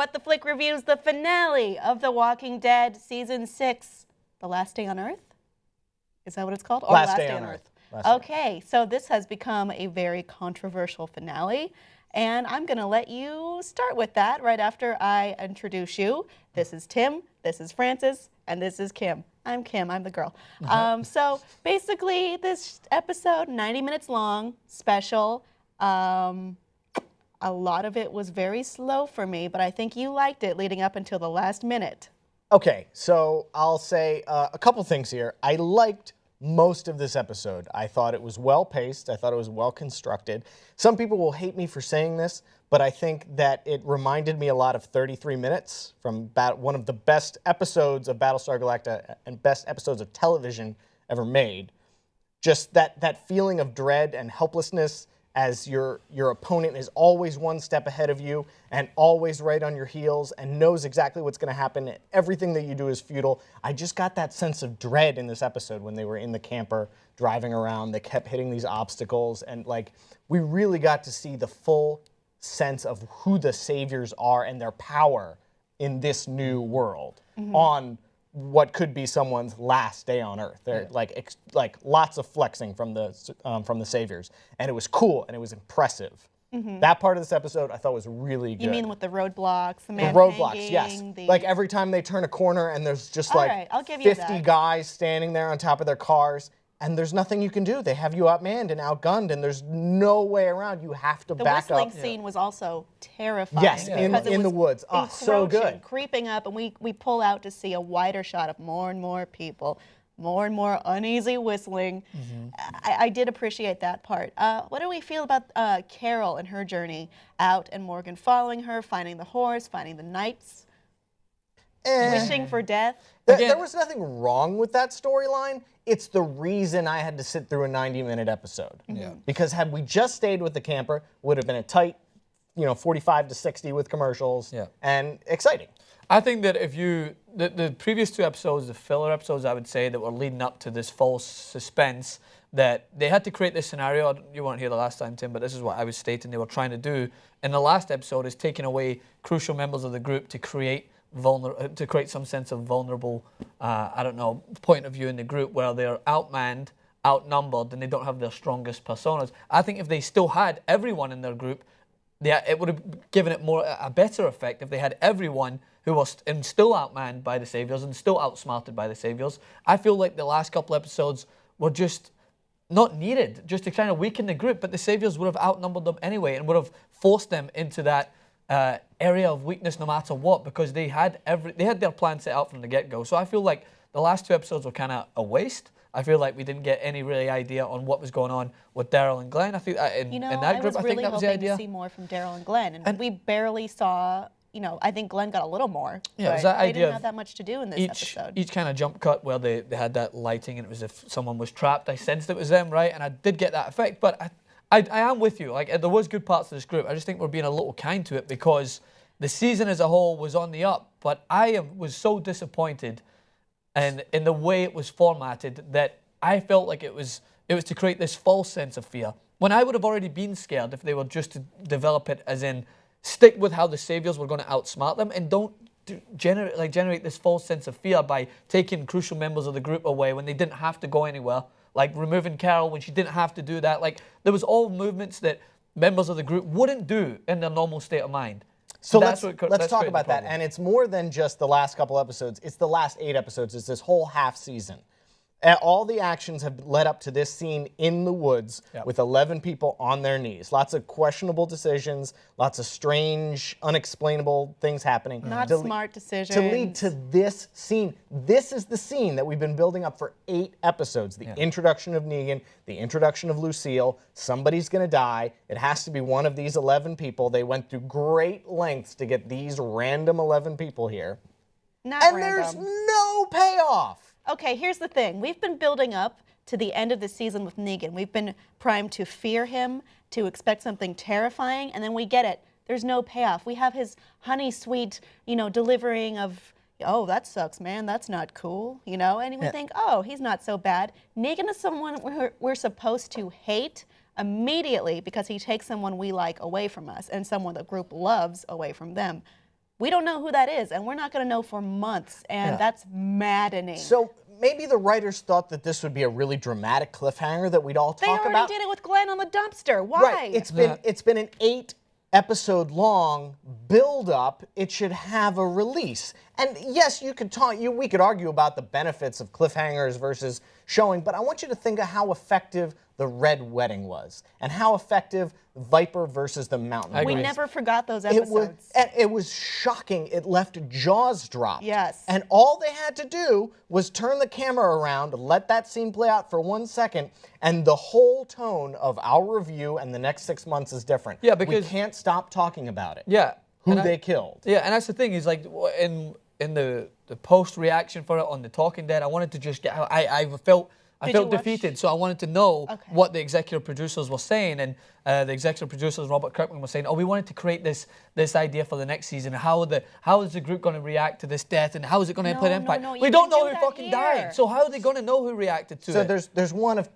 What the Flick reviews the finale of The Walking Dead Season 6, The Last Day on Earth? Is that what it's called? Or Last Day on Earth. Okay, so this has become a very controversial finale, and I'm going to let you start with that right after I introduce you. This is Tim, this is Francis, and this is Kim. I'm Kim, I'm the girl. So basically this episode, 90 minutes long, special. A lot of it was very slow for me, but I think you liked it leading up until the last minute. Okay, so I'll say a couple things here. I liked most of this episode. I thought it was well paced. I thought it was well constructed. Some people will hate me for saying this, but I think that it reminded me a lot of 33 Minutes from one of the best episodes of Battlestar Galactica and best episodes of television ever made. Just that feeling of dread and helplessness as your opponent is always one step ahead of you and always right on your heels and knows exactly what's going to happen. Everything that you do is futile. I just got that sense of dread in this episode when they were in the camper driving around. They kept hitting these obstacles, and like we really got to see the full sense of who the saviors are and their power in this new world on what could be someone's last day on Earth. They're like lots of flexing from the saviors, and it was cool and it was impressive. That part of this episode I thought was really good. You mean with the roadblocks, the man roadblocks, hanging, yes. Like every time they turn a corner and there's just like I'll give you 50 that. guys standing there on top of their cars, and there's nothing you can do. They have you outmanned and outgunned, and there's no way around. You have to back up. The whistling scene was also terrifying. Yes, in the woods. Oh, so good. Creeping up, and we pull out to see a wider shot of more and more people, more and more uneasy whistling. I did appreciate that part. What do we feel about Carol and her journey out, and Morgan following her, finding the horse, finding the knights, wishing for death? There was nothing wrong with that storyline. It's the reason I had to sit through a 90-minute episode. Because had we just stayed with the camper, would have been a tight, 45 to 60 with commercials and exciting. I think that if the previous two episodes, the filler episodes, I would say, that were leading up to this false suspense, that they had to create this scenario. You weren't here the last time, Tim, but this is what I was stating they were trying to do. In the last episode is taking away crucial members of the group to create some sense of vulnerable, point of view in the group where they're outmanned, outnumbered, and they don't have their strongest personas. I think if they still had everyone in their group, it would have given it a better effect if they had everyone who was still outmanned by the saviors and still outsmarted by the saviors. I feel like the last couple episodes were just not needed, just to kind of weaken the group, but the saviors would have outnumbered them anyway and would have forced them into that area of weakness no matter what, because they had their plan set out from the get-go. So I feel like the last two episodes were kind of a waste. I feel like we didn't get any really idea on what was going on with Daryl and Glenn. I think in that group, I think that was the idea. I was really hoping to see more from Daryl and Glenn, and we barely saw. I think Glenn got a little more. Yeah, it was that they idea didn't have that much to do in this episode. Each kind of jump cut where they had that lighting, and it was as if someone was trapped. I sensed it was them, right? And I did get that effect, but I am with you. Like, there was good parts of this group. I just think we're being a little kind to it because the season as a whole was on the up, but I was so disappointed in the way it was formatted that I felt like it was to create this false sense of fear. When I would have already been scared if they were just to develop it as in stick with how the saviors were going to outsmart them and don't generate this false sense of fear by taking crucial members of the group away when they didn't have to go anywhere. Like removing Carol when she didn't have to do that. Like, there was all movements that members of the group wouldn't do in their normal state of mind. So let's talk about that. And it's more than just the last couple episodes. It's the last 8 episodes. It's this whole half season. All the actions have led up to this scene in the woods with 11 people on their knees. Lots of questionable decisions, lots of strange, unexplainable things happening. Not smart decisions. To lead to this scene. This is the scene that we've been building up for 8 episodes. The introduction of Negan, the introduction of Lucille. Somebody's going to die. It has to be one of these 11 people. They went through great lengths to get these random 11 people here. Not and random. There's no payoff. Okay, here's the thing. We've been building up to the end of the season with Negan. We've been primed to fear him, to expect something terrifying, and then we get it. There's no payoff. We have his honey sweet, delivering of, oh, that sucks, man. That's not cool, and we think, oh, he's not so bad. Negan is someone we're supposed to hate immediately because he takes someone we like away from us and someone the group loves away from them. We don't know who that is, and we're not going to know for months, and that's maddening. So maybe the writers thought that this would be a really dramatic cliffhanger that we'd all they talk already about. did it with Glenn on the dumpster. Why? Right. It's been an 8-episode long build up. It should have a release. And yes, we could argue about the benefits of cliffhangers versus showing, but I want you to think of how effective the Red Wedding was and how effective Viper versus the Mountain We was. never forgot those episodes. It was shocking. It left jaws dropped. Yes. And all they had to do was turn the camera around, let that scene play out for 1 second, and the whole tone of our review and the next 6 months is different. Yeah, because we can't stop talking about it. Yeah. Who they killed. Yeah, and that's the thing, is like in the post reaction for it on The Talking Dead, I wanted to just get out. I felt defeated, so I wanted to know what the executive producers were saying, and the executive producers, Robert Kirkman, was saying, we wanted to create this idea for the next season. How is the group going to react to this death, and how is it going to put impact? No, we don't know who fucking died, so how are they going to know who reacted to it? So there's one of,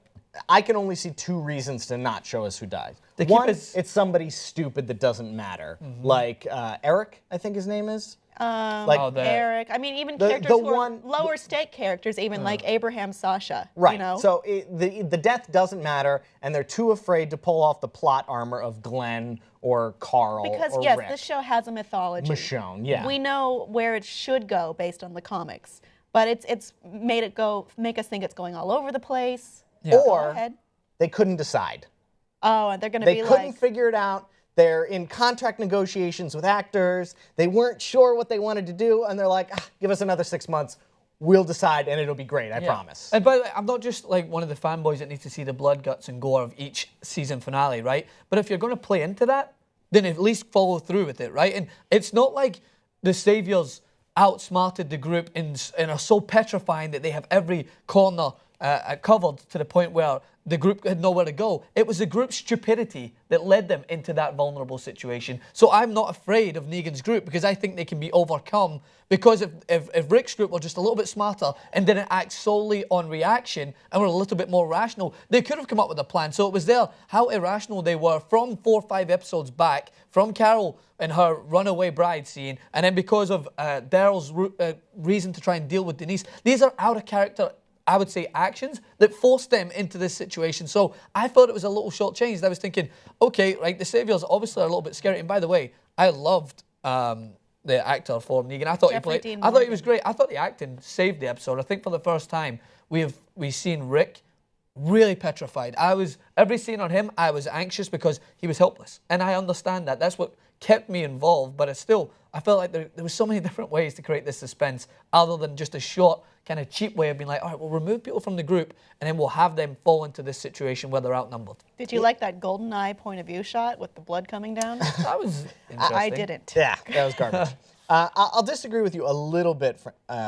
I can only see 2 reasons to not show us who died. They keep One, us- it's somebody stupid that doesn't matter, like Eric, I think his name is. Eric. I mean, even characters who are lower stake characters, even like Abraham Sasha. Right. You know? So the death doesn't matter, and they're too afraid to pull off the plot armor of Glenn or Carl because or yes, Rick. this show has a mythology. Michonne, yeah. We know where it should go based on the comics, but it's make us think it's going all over the place. Yeah. Go Or ahead. they couldn't decide. Oh, and they're going to They be couldn't like, figure it out. They're in contract negotiations with actors. They weren't sure what they wanted to do, and they're like, give us another 6 months. We'll decide, and it'll be great, I promise. And by the way, I'm not just like one of the fanboys that needs to see the blood, guts, and gore of each season finale, right? But if you're going to play into that, then at least follow through with it, right? And it's not like the Saviors outsmarted the group and are so petrifying that they have every corner covered to the point where the group had nowhere to go. It was the group's stupidity that led them into that vulnerable situation. So I'm not afraid of Negan's group, because I think they can be overcome, because if Rick's group were just a little bit smarter and didn't act solely on reaction and were a little bit more rational, they could have come up with a plan. So it was there how irrational they were from 4 or 5 episodes back, from Carol and her runaway bride scene, and then because of Daryl's reason to try and deal with Denise. These are out of character, I would say, actions that forced them into this situation. So I thought it was a little shortchanged. I was thinking, okay, right, the Saviors obviously are a little bit scary. And by the way, I loved the actor for Negan. I thought he was great. I thought the acting saved the episode. I think for the first time we've seen Rick really petrified. Every scene on him, I was anxious because he was helpless, and I understand that. That's what kept me involved. But I felt like there was so many different ways to create this suspense, other than just a short, kind of cheap way of being like, all right, we'll remove people from the group, and then we'll have them fall into this situation where they're outnumbered. Did you like that golden eye point of view shot with the blood coming down? That was interesting. I didn't. Yeah, that was garbage. I'll disagree with you a little bit,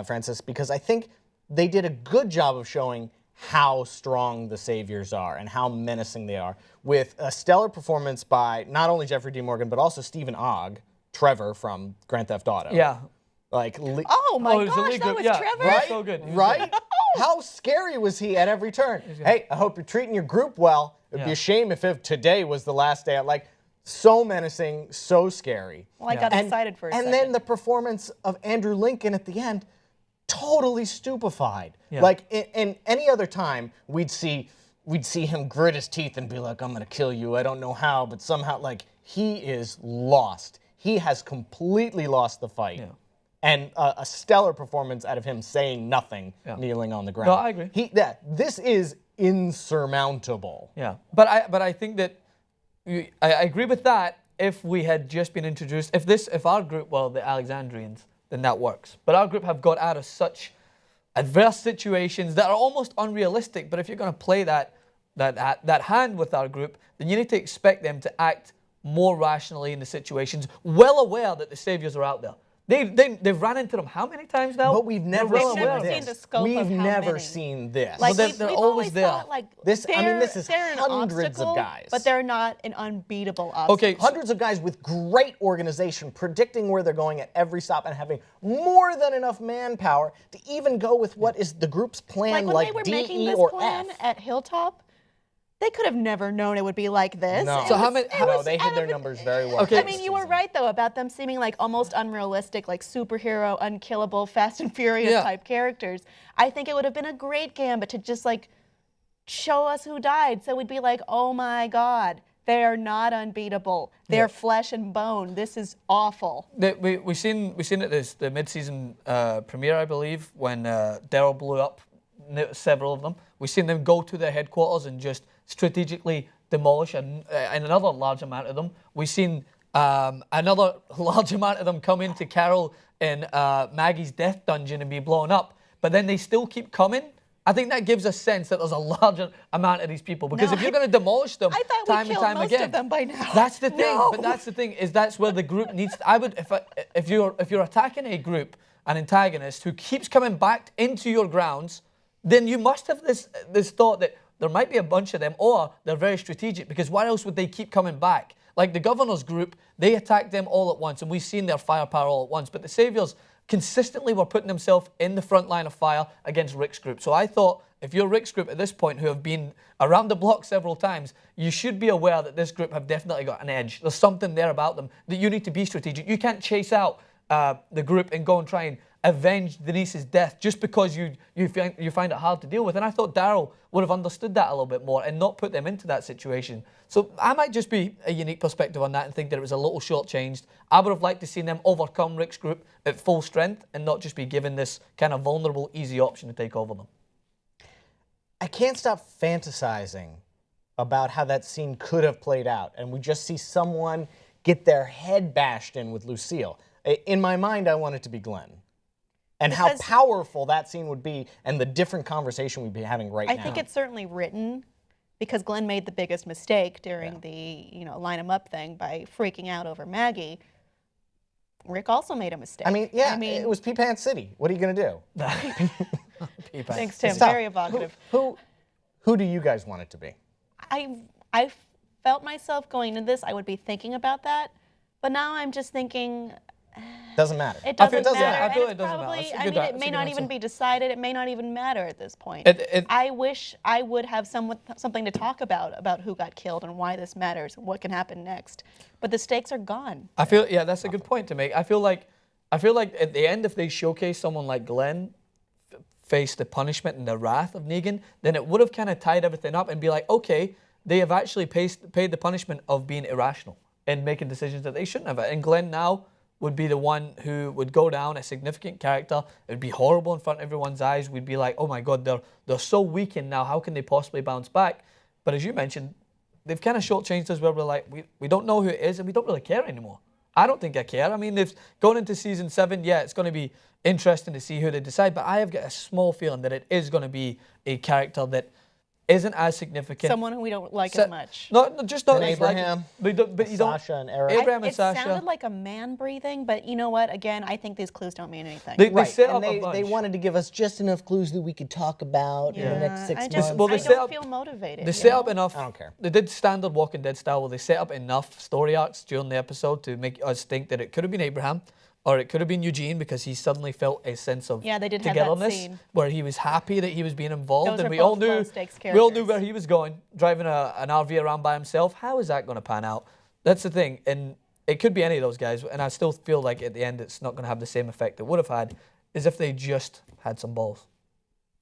Francis, because I think they did a good job of showing how strong the Saviors are and how menacing they are, with a stellar performance by not only Jeffrey D. Morgan, but also Stephen Ogg, Trevor from Grand Theft Auto. Yeah. Oh my gosh, that was Trevor? Right? So good. Right? How scary was he at every turn? Hey, I hope you're treating your group well. It'd be a shame if today was the last day. So menacing, so scary. Well, I got excited for a second. And then the performance of Andrew Lincoln at the end, totally stupefied. Yeah. In any other time, we'd see him grit his teeth and be like, I'm gonna kill you. I don't know how, but somehow, he is lost. He has completely lost the fight. Yeah. And a stellar performance out of him saying nothing, kneeling on the ground. No, I agree. This is insurmountable. Yeah, but I think that I agree with that. If we had just been introduced, if our group were the Alexandrians, then that works. But our group have got out of such adverse situations that are almost unrealistic. But if you're going to play that hand with our group, then you need to expect them to act more rationally in the situations, well aware that the Saviors are out there. They've run into them how many times now? But we've never seen the scope We've of how never many. seen this. They're always there. Thought, this is they're an hundreds of obstacle, guys. but they're not an unbeatable obstacle. Okay, hundreds of guys with great organization, predicting where they're going at every stop, and having more than enough manpower to even go with what is the group's plan, when they were making DE this or plan F. at Hilltop, They could have never known it would be like this. No. So how many? No, they hid their numbers very well. Okay. I mean, you were right, though, about them seeming like almost unrealistic, like superhero, unkillable, Fast and Furious type characters. I think it would have been a great gambit to just like show us who died. So we'd be like, oh my God, they are not unbeatable. They're flesh and bone. This is awful. We seen at the mid-season premiere, I believe, when Daryl blew up several of them. We seen them go to their headquarters and just strategically demolish and another large amount of them. We've seen another large amount of them come into Carol in Maggie's death dungeon and be blown up. But then they still keep coming. I think that gives a sense that there's a larger amount of these people. Because if you're going to demolish them time and time again, of them by now. That's the thing. But that's the thing is that's where the group needs. If you're attacking a group, an antagonist who keeps coming back into your grounds, then you must have this thought that there might be a bunch of them, or they're very strategic, because why else would they keep coming back? Like the Governor's group, they attacked them all at once, and we've seen their firepower all at once. But the Saviors consistently were putting themselves in the front line of fire against Rick's group. So I thought, if you're Rick's group at this point, who have been around the block several times, you should be aware that this group have definitely got an edge. There's something there about them that you need to be strategic. You can't chase out the group and go and try and avenge Denise's death just because you find it hard to deal with. And I thought Daryl would have understood that a little bit more and not put them into that situation. So I might just be a unique perspective on that and think that it was a little shortchanged. I would have liked to see them overcome Rick's group at full strength and not just be given this kind of vulnerable, easy option to take over them. I can't stop fantasizing about how that scene could have played out, and we just see someone get their head bashed in with Lucille. In my mind, I want it to be Glenn. And how powerful that scene would be, and the different conversation we'd be having right now. I think it's certainly written because Glenn made the biggest mistake during the line 'em up thing by freaking out over Maggie. Rick also made a mistake. I mean, it was Pea Pants City. What are you going to do? Thanks, Tim. Very evocative. Who do you guys want it to be? I felt myself going into this, I would be thinking about that, but now I'm just thinking, doesn't matter. It doesn't matter. I feel it doesn't matter. I mean, it may not even be decided. It may not even matter at this point. I wish I would have something to talk about who got killed and why this matters and what can happen next. But the stakes are gone. I feel, that's a good point to make. I feel like at the end, if they showcase someone like Glenn face the punishment and the wrath of Negan, then it would have kind of tied everything up and be like, okay, they have actually paid the punishment of being irrational and making decisions that they shouldn't have. And Glenn now would be the one who would go down, a significant character. It would be horrible in front of everyone's eyes. We'd be like, oh my God, they're so weakened now. How can they possibly bounce back? But as you mentioned, they've kind of shortchanged us where we're like, we don't know who it is and we don't really care anymore. I don't think I care. I mean, they've gone into season 7. Yeah, it's going to be interesting to see who they decide, but I have got a small feeling that it is going to be a character that isn't as significant. Someone who we don't like as much. Not just not Abraham, like, but you don't. Sasha and Eric. Abraham and It Sasha. sounded like a man breathing, but you know what? Again, I think these clues don't mean anything. They set up and a bunch. they wanted to give us just enough clues that we could talk about in the next 6 months. I don't feel motivated. They set up enough. I don't care. They did standard Walking Dead style where they set up enough story arcs during the episode to make us think that it could have been Abraham, or it could have been Eugene because he suddenly felt a sense of they did have that togetherness scene where he was happy that he was being involved, Those and are we all both knew low-stakes where he was going, driving an RV around by himself. How is that going to pan out? That's the thing, and it could be any of those guys, and I still feel like at the end it's not going to have the same effect it would have had as if they just had some balls.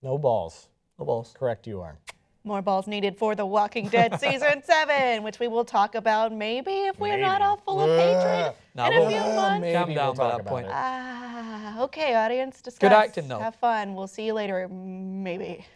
No balls. No balls. Correct you are. More balls needed for The Walking Dead Season 7, which we will talk about maybe if we're not all full of hatred in a few months. Calm down by that point. Okay, audience, discuss. Good acting, though. Have fun. We'll see you later, maybe.